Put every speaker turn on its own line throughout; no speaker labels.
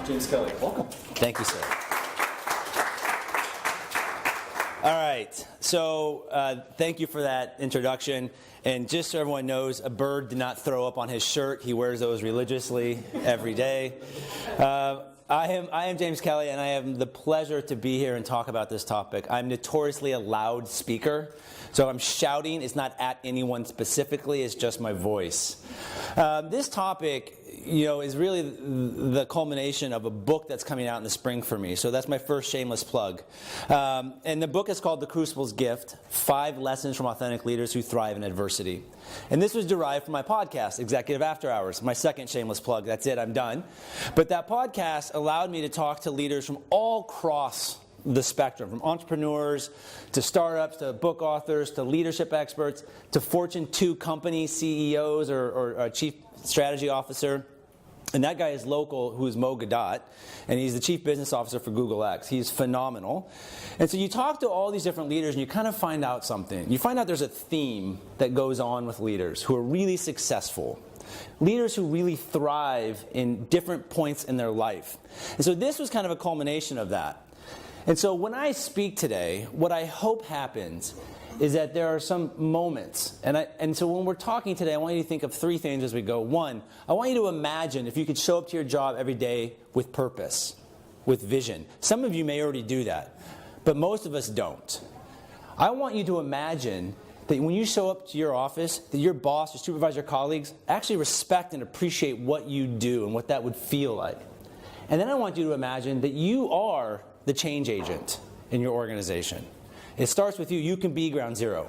James Kelley. Welcome.
Thank you, sir. All right, so thank you for that introduction. And just so everyone knows, a bird did not throw up on his shirt. He wears those religiously every day. I am James Kelley, and I have the pleasure to be here and talk about this topic. I'm notoriously a loud speaker, so I'm shouting. It's not at anyone specifically. It's just my voice. This topic, is really the culmination of a book that's coming out in the spring for me. So that's my first shameless plug. And the book is called The Crucible's Gift: 5 Lessons from Authentic Leaders Who Thrive in Adversity. And this was derived from my podcast, Executive After Hours, my second shameless plug. That's it, I'm done. But that podcast allowed me to talk to leaders from all across the spectrum, from entrepreneurs to startups to book authors to leadership experts to Fortune 2 company CEOs or chief strategy officer. And that guy is local, who is Mo Gadot, and he's the chief business officer for Google X. He's phenomenal. And so you talk to all these different leaders and you kind of find out something. You find out there's a theme that goes on with leaders who are really successful. Leaders who really thrive in different points in their life. And so this was kind of a culmination of that. And so when I speak today, what I hope happens is that there are some moments. And so when we're talking today, I want you to think of 3 things as we go. 1, I want you to imagine if you could show up to your job every day with purpose, with vision. Some of you may already do that, but most of us don't. I want you to imagine that when you show up to your office, that your boss, your supervisor, colleagues actually respect and appreciate what you do and what that would feel like. And then I want you to imagine that you are the change agent in your organization. It starts with you. You can be ground zero.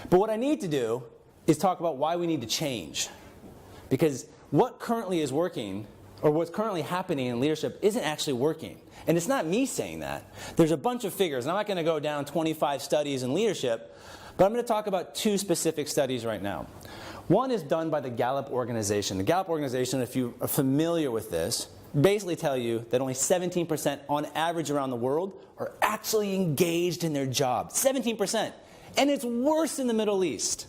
But what I need to do is talk about why we need to change. Because what currently is working, or what's currently happening in leadership, isn't actually working. And it's not me saying that. There's a bunch of figures. And I'm not going to go down 25 studies in leadership, but I'm going to talk about 2 specific studies right now. One is done by the Gallup organization. The Gallup organization, if you are familiar with this, basically tell you that only 17% on average around the world are actually engaged in their job. 17%. And it's worse in the Middle East.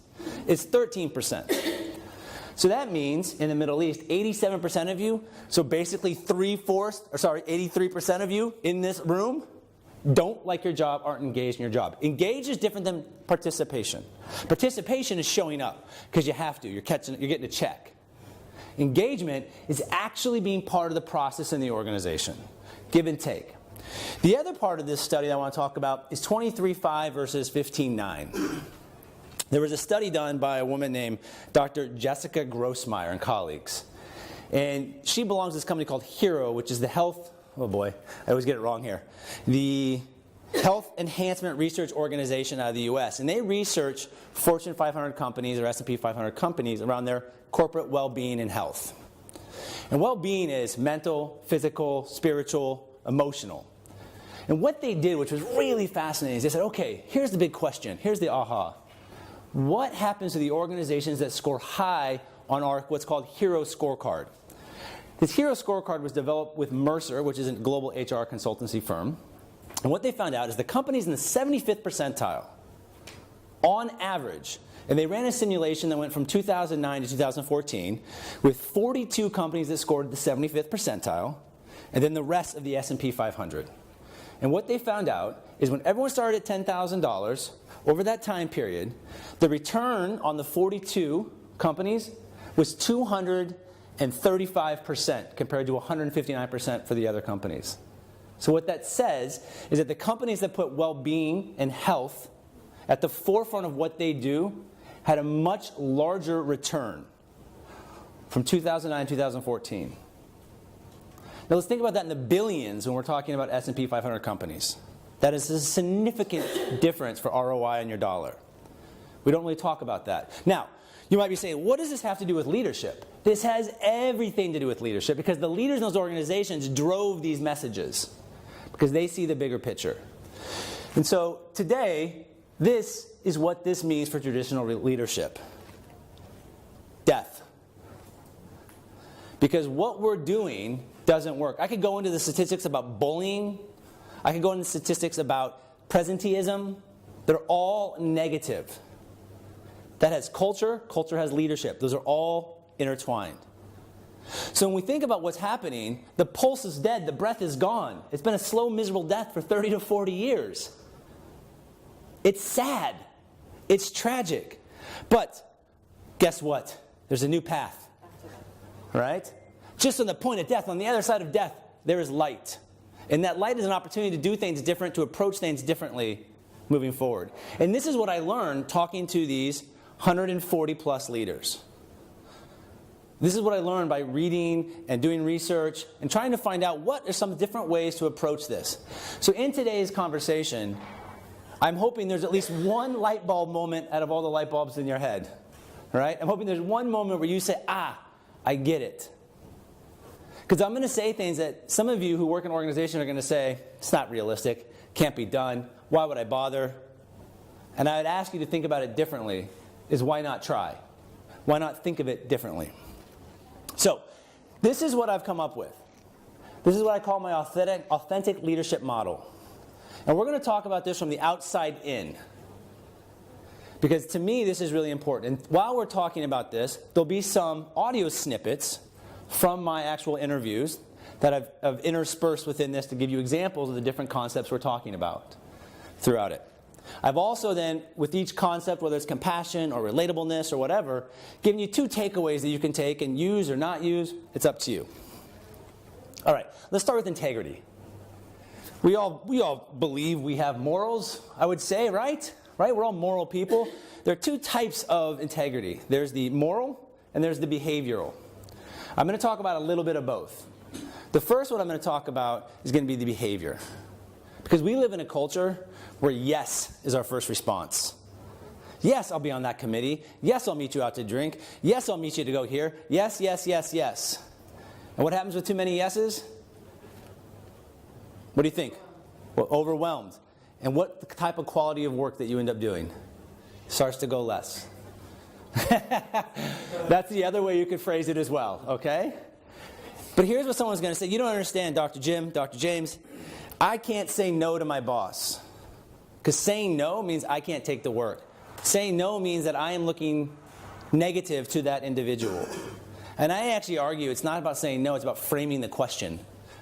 It's 13%. So that means in the Middle East, 87% of you, so basically 83% of you in this room don't like your job, aren't engaged in your job. Engaged is different than participation. Participation is showing up because you have to. You're getting a check. Engagement is actually being part of the process in the organization. Give and take. The other part of this study that I want to talk about is 23.5 versus 15.9. There was a study done by a woman named Dr. Jessica Grossmeyer and colleagues. And she belongs to this company called HERO, which is the health, oh boy, I always get it wrong here, the Health Enhancement Research Organization out of the US. And they research Fortune 500 companies or S&P 500 companies around their corporate well-being and health. And well-being is mental, physical, spiritual, emotional. And what they did, which was really fascinating, is they said, okay, here's the big question. Here's the aha. What happens to the organizations that score high on our what's called HERO Scorecard? This HERO Scorecard was developed with Mercer, which is a global HR consultancy firm. And what they found out is the companies in the 75th percentile, on average, and they ran a simulation that went from 2009 to 2014 with 42 companies that scored the 75th percentile, and then the rest of the S&P 500. And what they found out is when everyone started at $10,000, over that time period, the return on the 42 companies was 235% compared to 159% for the other companies. So what that says is that the companies that put well-being and health at the forefront of what they do had a much larger return from 2009 to 2014. Now let's think about that in the billions when we're talking about S&P 500 companies. That is a significant difference for ROI on your dollar. We don't really talk about that. Now, you might be saying, what does this have to do with leadership? This has everything to do with leadership because the leaders in those organizations drove these messages because they see the bigger picture. And so today, this is what this means for traditional leadership. Death. Because what we're doing doesn't work. I could go into the statistics about bullying. I could go into statistics about presenteeism. They're all negative. That has culture. Culture has leadership. Those are all intertwined. So when we think about what's happening, the pulse is dead, the breath is gone. It's been a slow, miserable death for 30 to 40 years. It's sad. It's tragic. But guess what? There's a new path. Right? Just on the point of death, on the other side of death, there is light. And that light is an opportunity to do things different, to approach things differently moving forward. And this is what I learned talking to these 140 plus leaders. This is what I learned by reading and doing research and trying to find out what are some different ways to approach this. So in today's conversation, I'm hoping there's at least one light bulb moment out of all the light bulbs in your head. Right? I'm hoping there's one moment where you say, I get it. Because I'm going to say things that some of you who work in an organization are going to say, it's not realistic, can't be done, why would I bother? And I would ask you to think about it differently, is why not try? Why not think of it differently? So, this is what I've come up with. This is what I call my authentic leadership model. And we're going to talk about this from the outside in. Because to me, this is really important. And while we're talking about this, there'll be some audio snippets from my actual interviews that I've interspersed within this to give you examples of the different concepts we're talking about throughout it. I've also then, with each concept, whether it's compassion or relatableness or whatever, given you 2 takeaways that you can take and use or not use. It's up to you. All right, let's start with integrity. We all believe we have morals, I would say, right? Right? We're all moral people. There are 2 types of integrity. There's the moral and there's the behavioral. I'm going to talk about a little bit of both. The first one I'm going to talk about is going to be the behavior. Because we live in a culture where yes is our first response. Yes, I'll be on that committee. Yes, I'll meet you out to drink. Yes, I'll meet you to go here. Yes, yes, yes, yes. And what happens with too many yeses? What do you think? Well, overwhelmed. And what type of quality of work that you end up doing? Starts to go less. That's the other way you could phrase it as well, okay? But here's what someone's going to say. You don't understand, Dr. Jim, Dr. James. I can't say no to my boss. Because saying no means I can't take the work. Saying no means that I am looking negative to that individual. And I actually argue it's not about saying no, it's about framing the question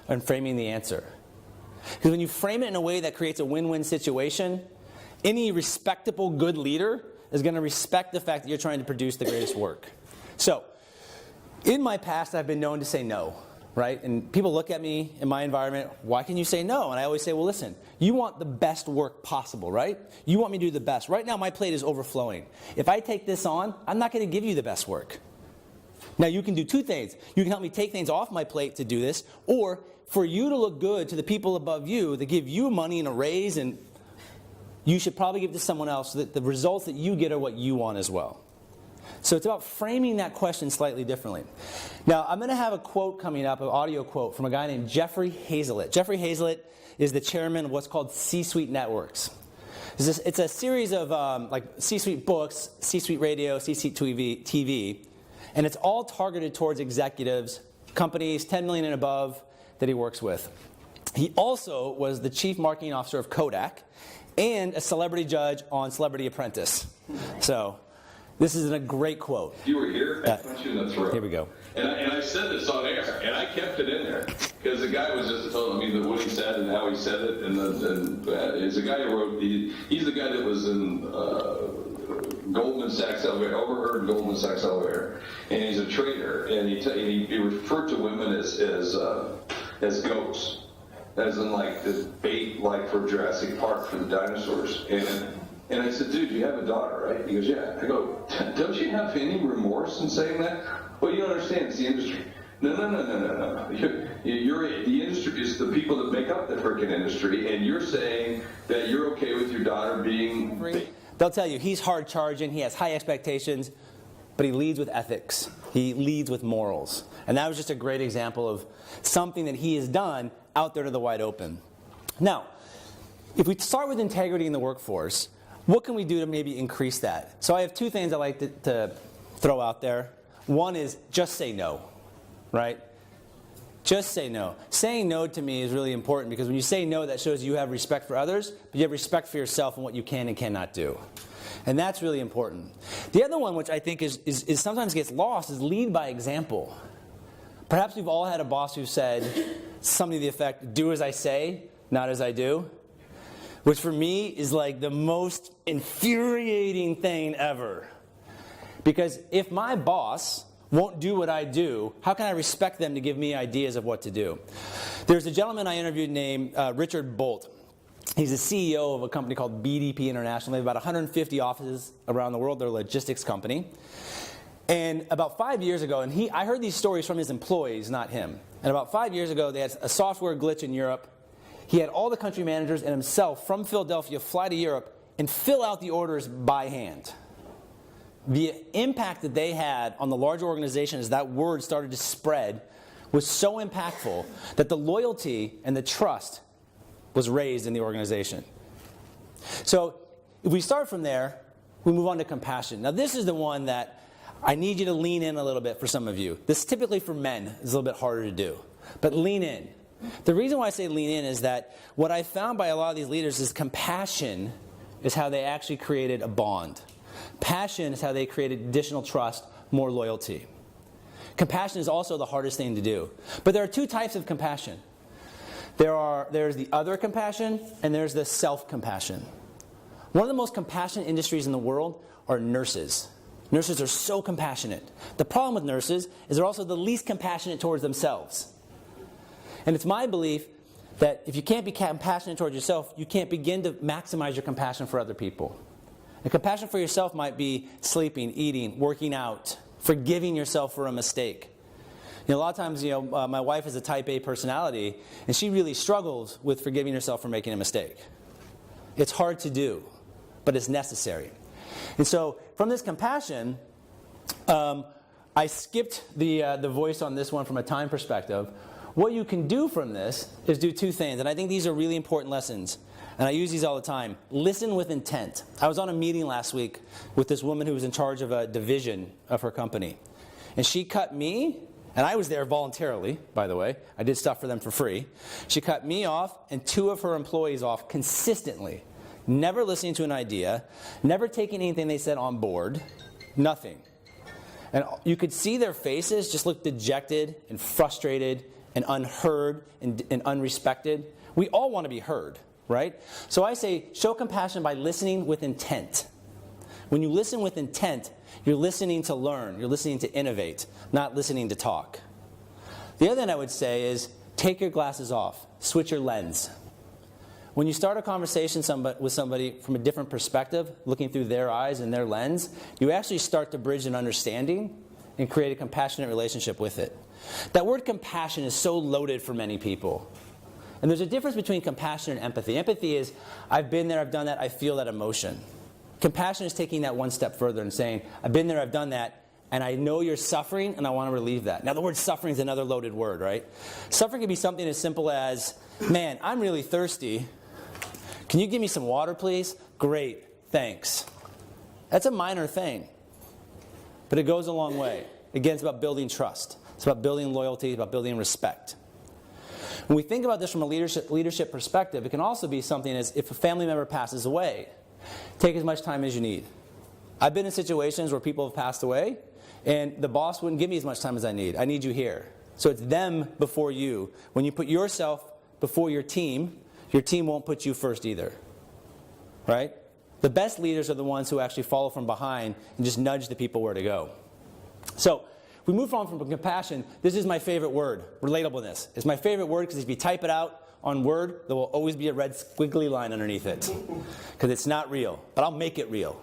and framing the answer. Because when you frame it in a way that creates a win-win situation, any respectable good leader is going to respect the fact that you're trying to produce the greatest work. So, in my past, I've been known to say no, right? And people look at me in my environment, why can you say no? And I always say, well, listen, you want the best work possible, right? You want me to do the best. Right now, my plate is overflowing. If I take this on, I'm not going to give you the best work. Now, you can do 2 things. You can help me take things off my plate to do this, or for you to look good to the people above you, they give you money and a raise, and you should probably give it to someone else so that the results that you get are what you want as well. So it's about framing that question slightly differently. Now, I'm going to have a quote coming up, an audio quote from a guy named Jeffrey Hazlett. Jeffrey Hazlett is the chairman of what's called C-Suite Networks. It's a series of like C-Suite books, C-Suite radio, C-Suite TV, and it's all targeted towards executives, companies 10 million and above that he works with. He also was the chief marketing officer of Kodak and a celebrity judge on Celebrity Apprentice. So this is a great quote.
You were here, I punched you in the throat.
Here we go.
And I said this on air, and I kept it in there. Because the guy was just telling me what he said and how he said it. And it's a guy who wrote, he's the guy that was in Goldman Sachs Elevator, overheard Goldman Sachs Elevator. And he's a trader. And he referred to women as goats. As in like the bait like for Jurassic Park for the dinosaurs. And I said, dude, you have a daughter, right? He goes, yeah. I go, don't you have any remorse in saying that? Well, you don't understand. It's the industry. No. You're the industry is the people that make up the freaking industry, and you're saying that you're okay with your daughter being...
They'll tell you he's hard charging, he has high expectations, but he leads with ethics. He leads with morals. And that was just a great example of something that he has done out there to the wide open. Now, if we start with integrity in the workforce, what can we do to maybe increase that? So I have 2 things I like to throw out there. One is just say no, right? Just say no. Saying no to me is really important because when you say no, that shows you have respect for others, but you have respect for yourself and what you can and cannot do. And that's really important. The other one, which I think is sometimes gets lost, is lead by example. Perhaps we've all had a boss who said something to the effect, do as I say, not as I do. Which for me is like the most infuriating thing ever. Because if my boss won't do what I do, how can I respect them to give me ideas of what to do? There's a gentleman I interviewed named Richard Bolt. He's the CEO of a company called BDP International. They have about 150 offices around the world. They're a logistics company. And about 5 years ago, and I heard these stories from his employees, not him. And about 5 years ago, they had a software glitch in Europe. He had all the country managers and himself from Philadelphia fly to Europe and fill out the orders by hand. The impact that they had on the larger organization as that word started to spread was so impactful that the loyalty and the trust was raised in the organization. So if we start from there, we move on to compassion. Now this is the one that I need you to lean in a little bit for some of you. This typically for men is a little bit harder to do, but lean in. The reason why I say lean in is that what I found by a lot of these leaders is compassion is how they actually created a bond. Passion is how they created additional trust, more loyalty. Compassion is also the hardest thing to do. But there are two types of compassion. There's the other compassion, and there's the self-compassion. One of the most compassionate industries in the world are nurses. Nurses are so compassionate. The problem with nurses is they're also the least compassionate towards themselves. And it's my belief that if you can't be compassionate towards yourself, you can't begin to maximize your compassion for other people. And compassion for yourself might be sleeping, eating, working out, forgiving yourself for a mistake. A lot of times, my wife is a type A personality, and she really struggles with forgiving herself for making a mistake. It's hard to do, but it's necessary. And so, from this compassion, I skipped the voice on this one from a time perspective. What you can do from this is do two things, and I think these are really important lessons, and I use these all the time. Listen with intent. I was on a meeting last week with this woman who was in charge of a division of her company, and she cut me, and I was there voluntarily, by the way. I did stuff for them for free. She cut me off and two of her employees off consistently, never listening to an idea, never taking anything they said on board, nothing. And you could see their faces just look dejected and frustrated and unheard and unrespected. We all want to be heard, right? So I say, show compassion by listening with intent. When you listen with intent, you're listening to learn, you're listening to innovate, not listening to talk. The other thing I would say is, take your glasses off, switch your lens. When you start a conversation with somebody from a different perspective, looking through their eyes and their lens, you actually start to bridge an understanding and create a compassionate relationship with it. That word compassion is so loaded for many people. And there's a difference between compassion and empathy. Empathy is, I've been there, I've done that, I feel that emotion. Compassion is taking that one step further and saying, I've been there, I've done that, and I know you're suffering, and I want to relieve that. Now, the word suffering is another loaded word, right? Suffering can be something as simple as, man, I'm really thirsty. Can you give me some water, please? Great, thanks. That's a minor thing, but it goes a long way. Again, it's about building trust. It's about building loyalty. It's about building respect. When we think about this from a leadership perspective, it can also be something as if a family member passes away. Take as much time as you need. I've been in situations where people have passed away, and the boss wouldn't give me as much time as I need. I need you here. So it's them before you. When you put yourself before your team won't put you first either. Right? The best leaders are the ones who actually follow from behind and just nudge the people where to go. So, if we move on from compassion, this is my favorite word, relatableness. It's my favorite word because if you type it out on Word, there will always be a red squiggly line underneath it because it's not real, but I'll make it real.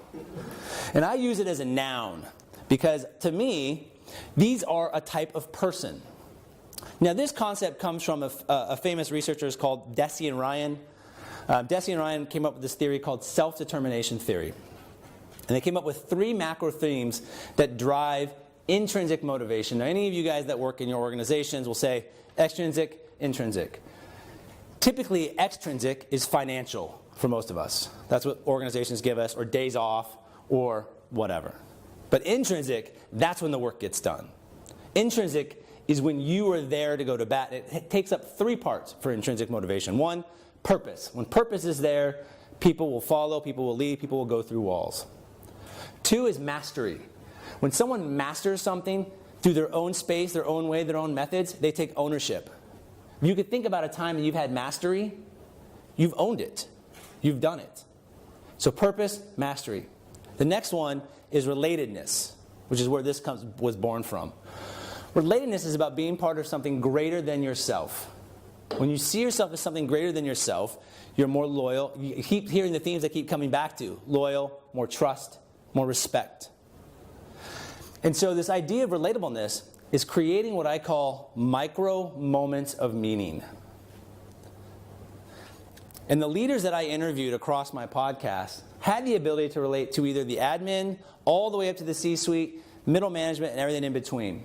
And I use it as a noun because, to me, these are a type of person. Now, this concept comes from a famous researcher called Deci and Ryan. Deci and Ryan came up with this theory called self-determination theory. And they came up with 3 macro themes that drive intrinsic motivation. Now, any of you guys that work in your organizations will say extrinsic, intrinsic. Typically, extrinsic is financial for most of us. That's what organizations give us, or days off, or whatever. But intrinsic, that's when the work gets done. Intrinsic is when you are there to go to bat. It takes up 3 parts for intrinsic motivation. 1, purpose. When purpose is there, people will follow, people will lead, people will go through walls. 2 is mastery. When someone masters something, through their own space, their own way, their own methods, they take ownership. If you could think about a time that you've had mastery, you've owned it. You've done it. So purpose, mastery. The next one is relatedness, which is where this was born from. Relatedness is about being part of something greater than yourself. When you see yourself as something greater than yourself, you're more loyal. You keep hearing the themes I keep coming back to. Loyal, more trust, more respect. And so this idea of relatableness is creating what I call micro moments of meaning. And the leaders that I interviewed across my podcast had the ability to relate to either the admin, all the way up to the C-suite, middle management, and everything in between.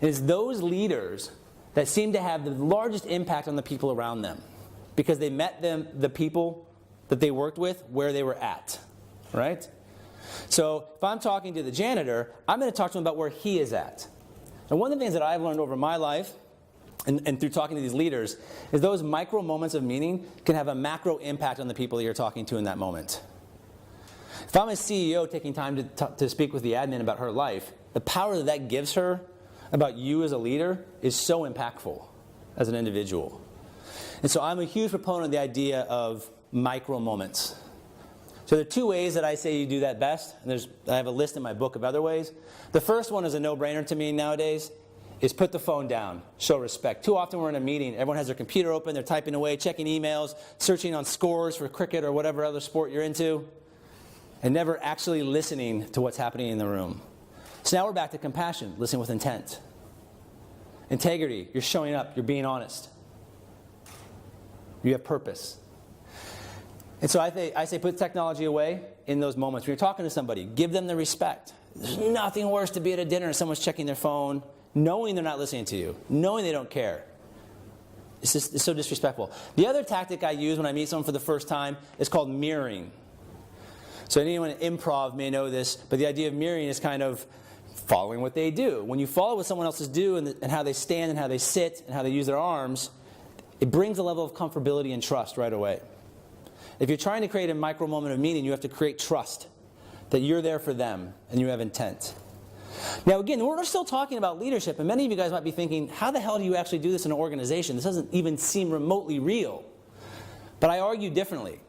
And it's those leaders that seem to have the largest impact on the people around them because they met the people that they worked with where they were at, right? So if I'm talking to the janitor, I'm going to talk to him about where he is at. And one of the things that I've learned over my life and through talking to these leaders is those micro moments of meaning can have a macro impact on the people that you're talking to in that moment. If I'm a CEO taking time to speak with the admin about her life, the power that that gives her about you as a leader is so impactful as an individual. And so I'm a huge proponent of the idea of micro moments. So there are two ways that I say you do that best. And I have a list in my book of other ways. The first one is a no-brainer to me nowadays, is put the phone down, show respect. Too often we're in a meeting, everyone has their computer open, they're typing away, checking emails, searching on scores for cricket or whatever other sport you're into, and never actually listening to what's happening in the room. So now we're back to compassion, listen with intent. Integrity, you're showing up, you're being honest. You have purpose. And so I say put technology away in those moments. When you're talking to somebody, give them the respect. There's nothing worse to be at a dinner and someone's checking their phone, knowing they're not listening to you, knowing they don't care. It's so disrespectful. The other tactic I use when I meet someone for the first time is called mirroring. So anyone in improv may know this, but the idea of mirroring is kind of following what they do. When you follow what someone else is doing and how they stand and how they sit and how they use their arms, it brings a level of comfortability and trust right away. If you're trying to create a micro moment of meaning, you have to create trust that you're there for them and you have intent. Now again, we're still talking about leadership, and many of you guys might be thinking, how the hell do you actually do this in an organization? This doesn't even seem remotely real. But I argue differently.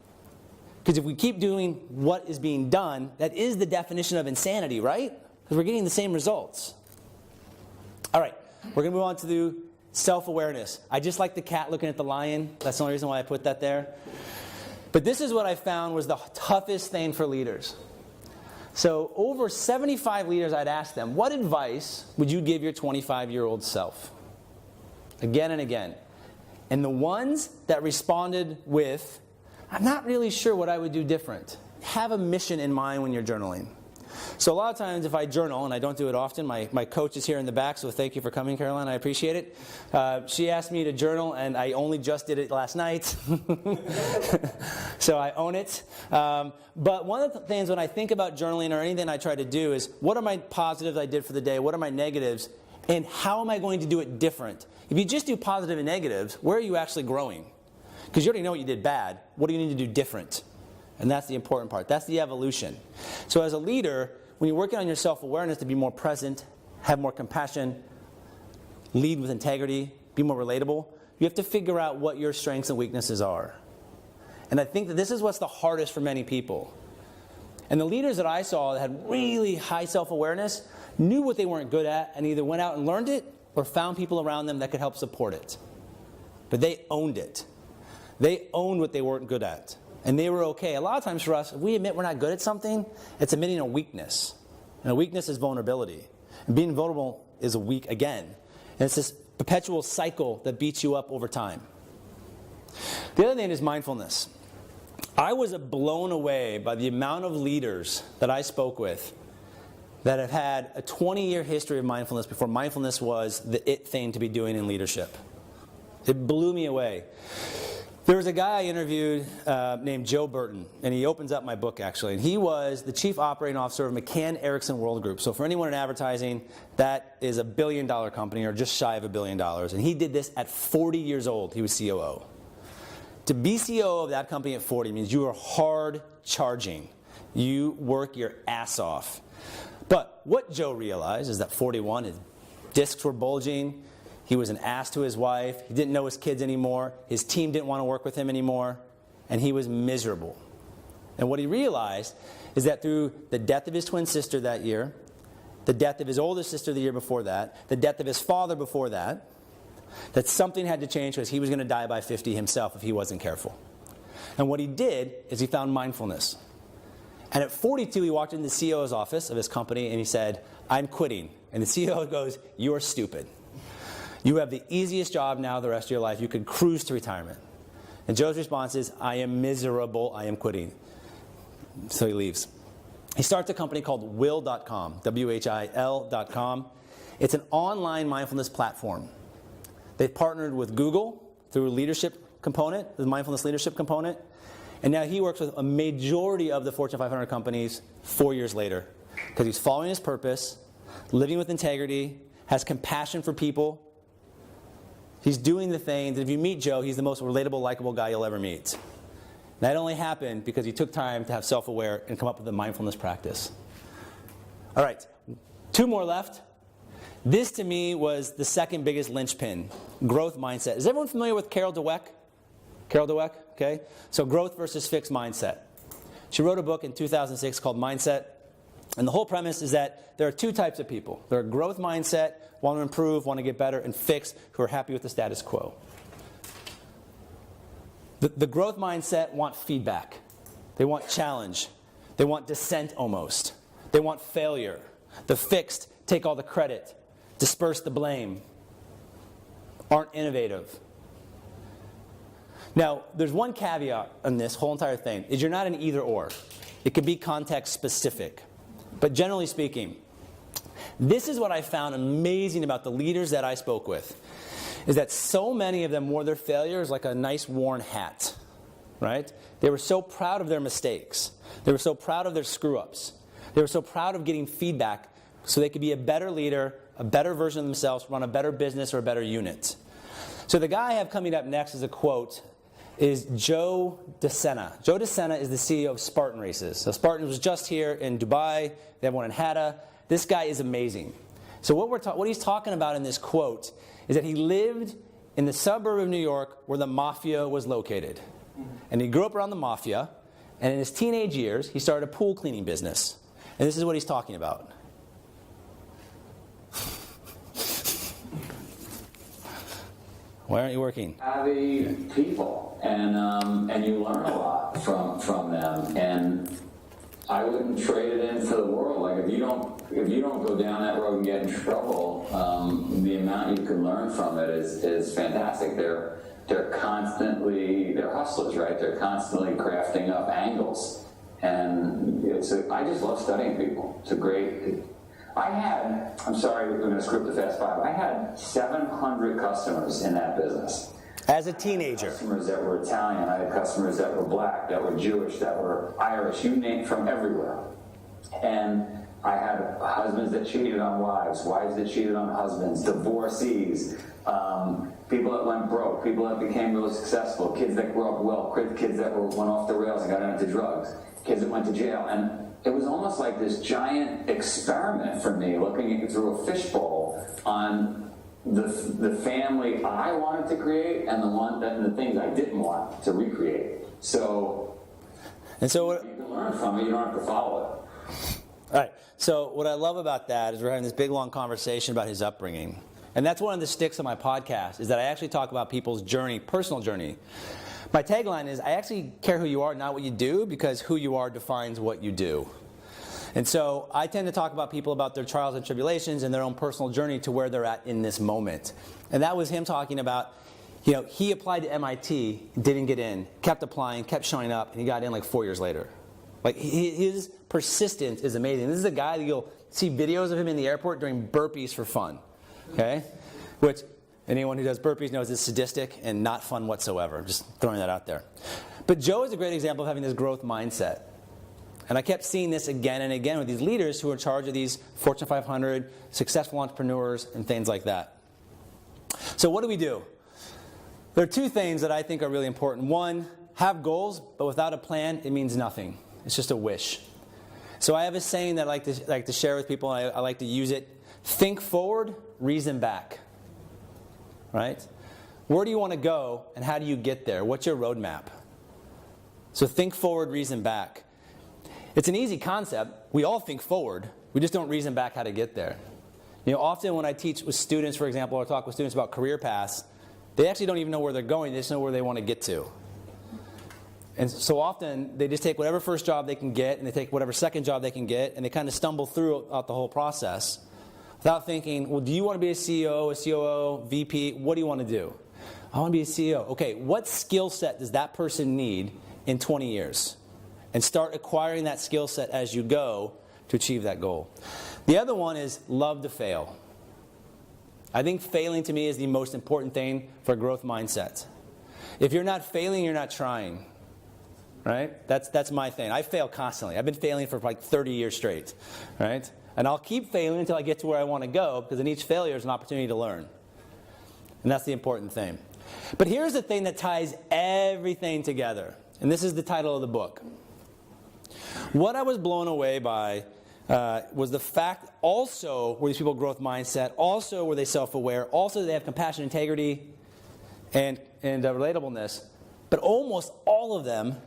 Because if we keep doing what is being done, that is the definition of insanity, right? Because we're getting the same results. All right, we're going to move on to self-awareness. I just like the cat looking at the lion. That's the only reason why I put that there. But this is what I found was the toughest thing for leaders. So over 75 leaders, I'd ask them, what advice would you give your 25-year-old self? Again and again. And the ones that responded with, I'm not really sure what I would do different. Have a mission in mind when you're journaling. So a lot of times if I journal, and I don't do it often, my coach is here in the back, so thank you for coming, Caroline, I appreciate it. She asked me to journal, and I only just did it last night. So I own it. But one of the things when I think about journaling or anything I try to do is, what are my positives I did for the day? What are my negatives? And how am I going to do it different? If you just do positive and negatives, where are you actually growing? Because you already know what you did bad. What do you need to do different? And that's the important part. That's the evolution. So as a leader, when you're working on your self-awareness to be more present, have more compassion, lead with integrity, be more relatable, you have to figure out what your strengths and weaknesses are. And I think that this is what's the hardest for many people. And the leaders that I saw that had really high self-awareness knew what they weren't good at and either went out and learned it or found people around them that could help support it. But they owned it. They owned what they weren't good at. And they were okay. A lot of times for us, if we admit we're not good at something, it's admitting a weakness. And a weakness is vulnerability. And being vulnerable is a weak again. And it's this perpetual cycle that beats you up over time. The other thing is mindfulness. I was blown away by the amount of leaders that I spoke with that have had a 20-year history of mindfulness before mindfulness was the it thing to be doing in leadership. It blew me away. There was a guy I interviewed named Joe Burton, and he opens up my book, actually. And he was the chief operating officer of McCann Erickson World Group. So for anyone in advertising, that is a $1 billion company, or just shy of $1 billion. And he did this at 40 years old. He was COO. To be COO of that company at 40 means you are hard charging. You work your ass off. But what Joe realized is that 41 is discs were bulging. He was an ass to his wife. He didn't know his kids anymore. His team didn't want to work with him anymore. And he was miserable. And what he realized is that through the death of his twin sister that year, the death of his older sister the year before that, the death of his father before that something had to change because he was going to die by 50 himself if he wasn't careful. And what he did is he found mindfulness. And at 42, he walked into the CEO's office of his company and he said, "I'm quitting." And the CEO goes, "You're stupid. You have the easiest job now the rest of your life. You could cruise to retirement." And Joe's response is, "I am miserable. I am quitting." So he leaves. He starts a company called Will.com, WHIL.com. It's an online mindfulness platform. They've partnered with Google through a leadership component, the mindfulness leadership component. And now he works with a majority of the Fortune 500 companies 4 years later because he's following his purpose, living with integrity, has compassion for people. He's doing the things. If you meet Joe, he's the most relatable, likable guy you'll ever meet. That only happened because he took time to have self-aware and come up with a mindfulness practice. All right, 2 more left. This, to me, was the second biggest linchpin, growth mindset. Is everyone familiar with Carol Dweck? Carol Dweck, okay? So growth versus fixed mindset. She wrote a book in 2006 called Mindset. And the whole premise is that there are 2 types of people. There are growth mindset, want to improve, want to get better, and fixed, who are happy with the status quo. The growth mindset want feedback. They want challenge. They want dissent almost. They want failure. The fixed take all the credit, disperse the blame, aren't innovative. Now, there's one caveat on this whole entire thing, is you're not an either or. It can be context specific. But generally speaking, this is what I found amazing about the leaders that I spoke with, is that so many of them wore their failures like a nice worn hat, right? They were so proud of their mistakes. They were so proud of their screw-ups. They were so proud of getting feedback so they could be a better leader, a better version of themselves, run a better business or a better unit. So the guy I have coming up next as a quote is Joe DeSena. Joe DeSena is the CEO of Spartan Races. So Spartan was just here in Dubai. They have one in Hatta. This guy is amazing. So what he's talking about in this quote is that he lived in the suburb of New York where the mafia was located. And he grew up around the mafia. And in his teenage years, he started a pool cleaning business. And this is what he's talking about. Why aren't you working?
Savvy people, and you learn a lot from them. And I wouldn't trade it in for the world. Like if you don't go down that road and get in trouble, the amount you can learn from it is fantastic. They're hustlers, right? They're constantly crafting up angles, and I just love studying people. It's a great. I'm sorry, we're going to script the Fast Five. I had 700 customers in that business.
As a teenager.
Customers that were Italian, I had customers that were black, that were Jewish, that were Irish, you name, from everywhere. And I had husbands that cheated on wives that cheated on husbands, divorcees, people that went broke, people that became really successful, kids that grew up well, kids that went off the rails and got into drugs, kids that went to jail. And it was almost like this giant experiment for me, looking through a fishbowl on the family I wanted to create and the things I didn't want to recreate. So you can learn from it, you don't have to follow it.
All right. So what I love about that is we're having this big, long conversation about his upbringing. And that's one of the sticks of my podcast, is that I actually talk about people's journey, personal journey. My tagline is, I actually care who you are, not what you do, because who you are defines what you do. And so I tend to talk about people about their trials and tribulations and their own personal journey to where they're at in this moment. And that was him talking about, he applied to MIT, didn't get in, kept applying, kept showing up, and he got in like 4 years later. Like his persistence is amazing. This is a guy that you'll see videos of him in the airport doing burpees for fun. Okay? Which anyone who does burpees knows is sadistic and not fun whatsoever. I'm just throwing that out there. But Joe is a great example of having this growth mindset. And I kept seeing this again and again with these leaders who are in charge of these Fortune 500, successful entrepreneurs, and things like that. So what do? There are 2 things that I think are really important. One, have goals, but without a plan, it means nothing. It's just a wish. So I have a saying that I like to share with people, and I like to use it Think forward, reason back. Right? Where do you want to go, and how do you get there? What's your roadmap? So think forward, reason back. It's an easy concept. We all think forward. We just don't reason back how to get there. Often when I teach with students, for example, or talk with students about career paths, they actually don't even know where they're going. They just know where they want to get to. And so often, they just take whatever first job they can get, and they take whatever second job they can get, and they kind of stumble throughout the whole process without thinking, well, do you want to be a CEO, a COO, VP? What do you want to do? I want to be a CEO. Okay, what skill set does that person need in 20 years? And start acquiring that skill set as you go to achieve that goal. The other one is love to fail. I think failing to me is the most important thing for a growth mindset. If you're not failing, you're not trying. Right? That's my thing. I fail constantly. I've been failing for like 30 years straight. Right? And I'll keep failing until I get to where I want to go, because in each failure is an opportunity to learn. And that's the important thing. But here's the thing that ties everything together. And this is the title of the book. What I was blown away by was the fact also were these people growth mindset, also were they self-aware, also they have compassion, integrity, and relatableness. But almost all of them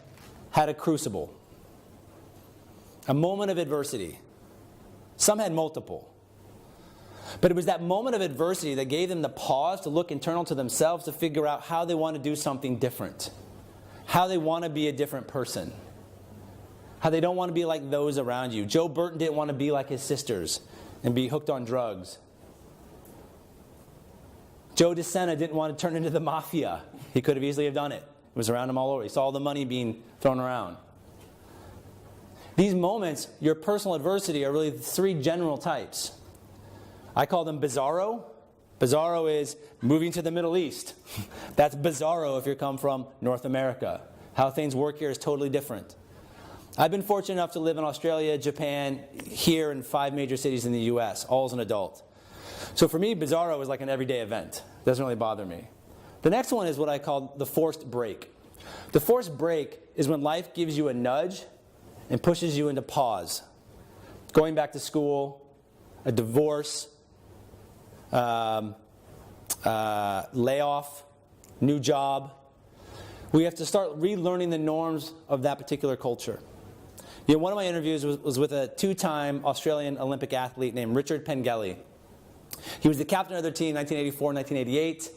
had a crucible, a moment of adversity. Some had multiple. But it was that moment of adversity that gave them the pause to look internal to themselves to figure out how they want to do something different, how they want to be a different person, how they don't want to be like those around you. Joe Burton didn't want to be like his sisters and be hooked on drugs. Joe DeSena didn't want to turn into the mafia. He could have easily have done it. It was around him all over. He saw all the money being thrown around. These moments, your personal adversity, are really three general types. I call them bizarro. Bizarro is moving to the Middle East. That's bizarro if you come from North America. How things work here is totally different. I've been fortunate enough to live in Australia, Japan, here, in 5 major cities in the U.S., all as an adult. So for me, bizarro is like an everyday event. It doesn't really bother me. The next one is what I call the forced break. The forced break is when life gives you a nudge and pushes you into pause. Going back to school, a divorce, layoff, new job. We have to start relearning the norms of that particular culture. One of my interviews was with a 2-time Australian Olympic athlete named Richard Pengelley. He was the captain of their team in 1984, 1988,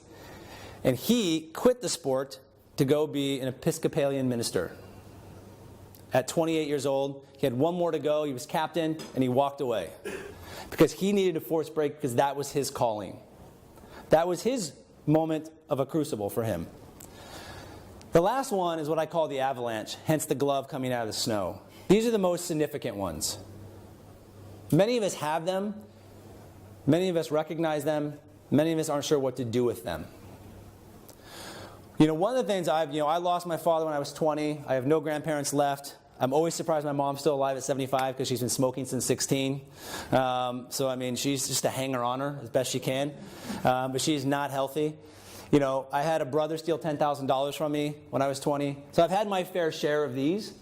and he quit the sport to go be an Episcopalian minister. At 28 years old, he had one more to go. He was captain, and he walked away because he needed a forced break because that was his calling. That was his moment of a crucible for him. The last one is what I call the avalanche, hence the glove coming out of the snow. These are the most significant ones. Many of us have them. Many of us recognize them. Many of us aren't sure what to do with them. One of the things I lost my father when I was 20. I have no grandparents left. I'm always surprised my mom's still alive at 75 because she's been smoking since 16. She's just a hanger-oner as best she can. But she's not healthy. I had a brother steal $10,000 from me when I was 20. So I've had my fair share of these.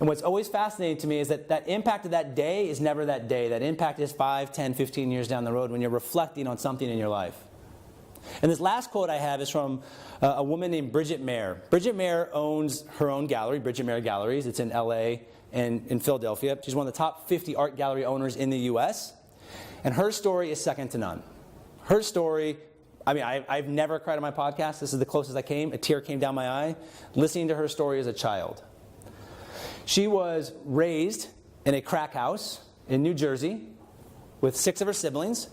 And what's always fascinating to me is that impact of that day is never that day. That impact is 5, 10, 15 years down the road when you're reflecting on something in your life. And this last quote I have is from a woman named Bridget Mayer. Bridget Mayer owns her own gallery, Bridget Mayer Galleries. It's in L.A. and in Philadelphia. She's one of the top 50 art gallery owners in the U.S. And her story is second to none. Her story, I've never cried on my podcast. This is the closest I came. A tear came down my eye listening to her story as a child. She was raised in a crack house in New Jersey with 6 of her siblings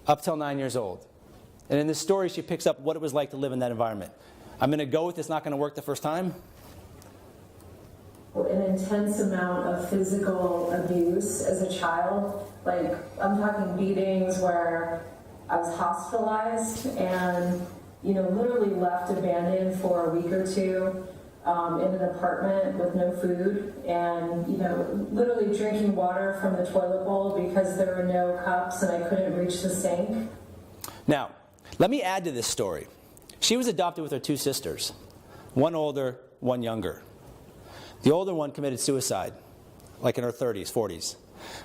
up till 9 years old. And in this story, she picks up what it was like to live in that environment. I'm going to go with it's not going to work the first time.
An intense amount of physical abuse as a child. I'm talking beatings where I was hospitalized and, literally left abandoned for a week or two in an apartment with no food and, literally drinking water from the toilet bowl because there were no cups and I couldn't reach the sink.
Now, let me add to this story. She was adopted with her 2 sisters, one older, one younger. The older one committed suicide, like in her 30s, 40s.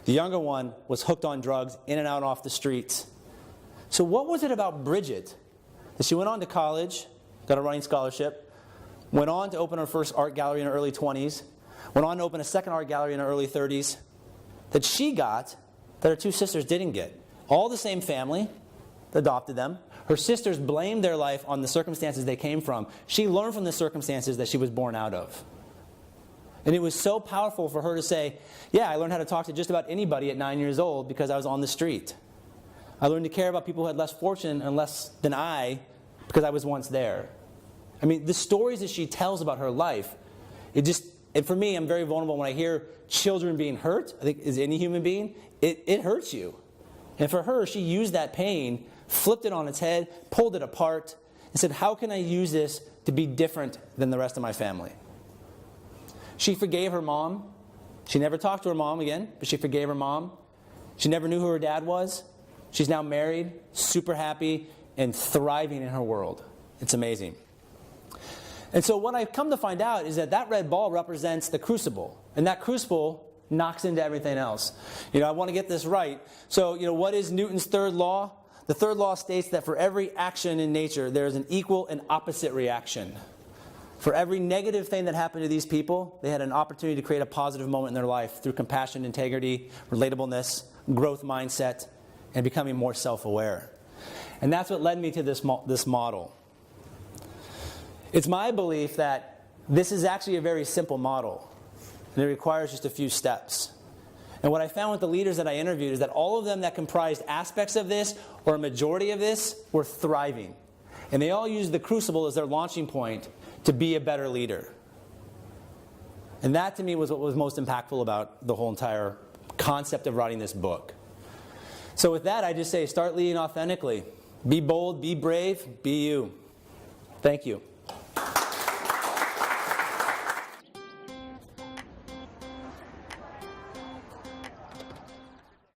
The younger one was hooked on drugs, in and out off the streets. So what was it about Bridget that she went on to college, got a running scholarship, went on to open her first art gallery in her early 20s, went on to open a second art gallery in her early 30s, that she got that her two sisters didn't get? All the same family, adopted them. Her sisters blamed their life on the circumstances they came from. She learned from the circumstances that she was born out of. And it was so powerful for her to say, yeah, I learned how to talk to just about anybody at 9 years old because I was on the street. I learned to care about people who had less fortune and less than I because I was once there. I mean, the stories that she tells about her life, and for me, I'm very vulnerable when I hear children being hurt. I think as any human being, it hurts you. And for her, she used that pain, flipped it on its head, pulled it apart, and said, how can I use this to be different than the rest of my family? She forgave her mom. She never talked to her mom again, but she forgave her mom. She never knew who her dad was. She's now married, super happy, and thriving in her world. It's amazing. And so what I've come to find out is that red ball represents the crucible. And that crucible knocks into everything else. I want to get this right. So, what is Newton's third law? The third law states that for every action in nature, there is an equal and opposite reaction. For every negative thing that happened to these people, they had an opportunity to create a positive moment in their life through compassion, integrity, relatableness, growth mindset, and becoming more self-aware. And that's what led me to this model. It's my belief that this is actually a very simple model, and it requires just a few steps. And what I found with the leaders that I interviewed is that all of them that comprised aspects of this, or a majority of this, were thriving. And they all used the crucible as their launching point to be a better leader. And that to me was what was most impactful about the whole entire concept of writing this book. So with that, I just say start leading authentically. Be bold, be brave, be you. Thank you.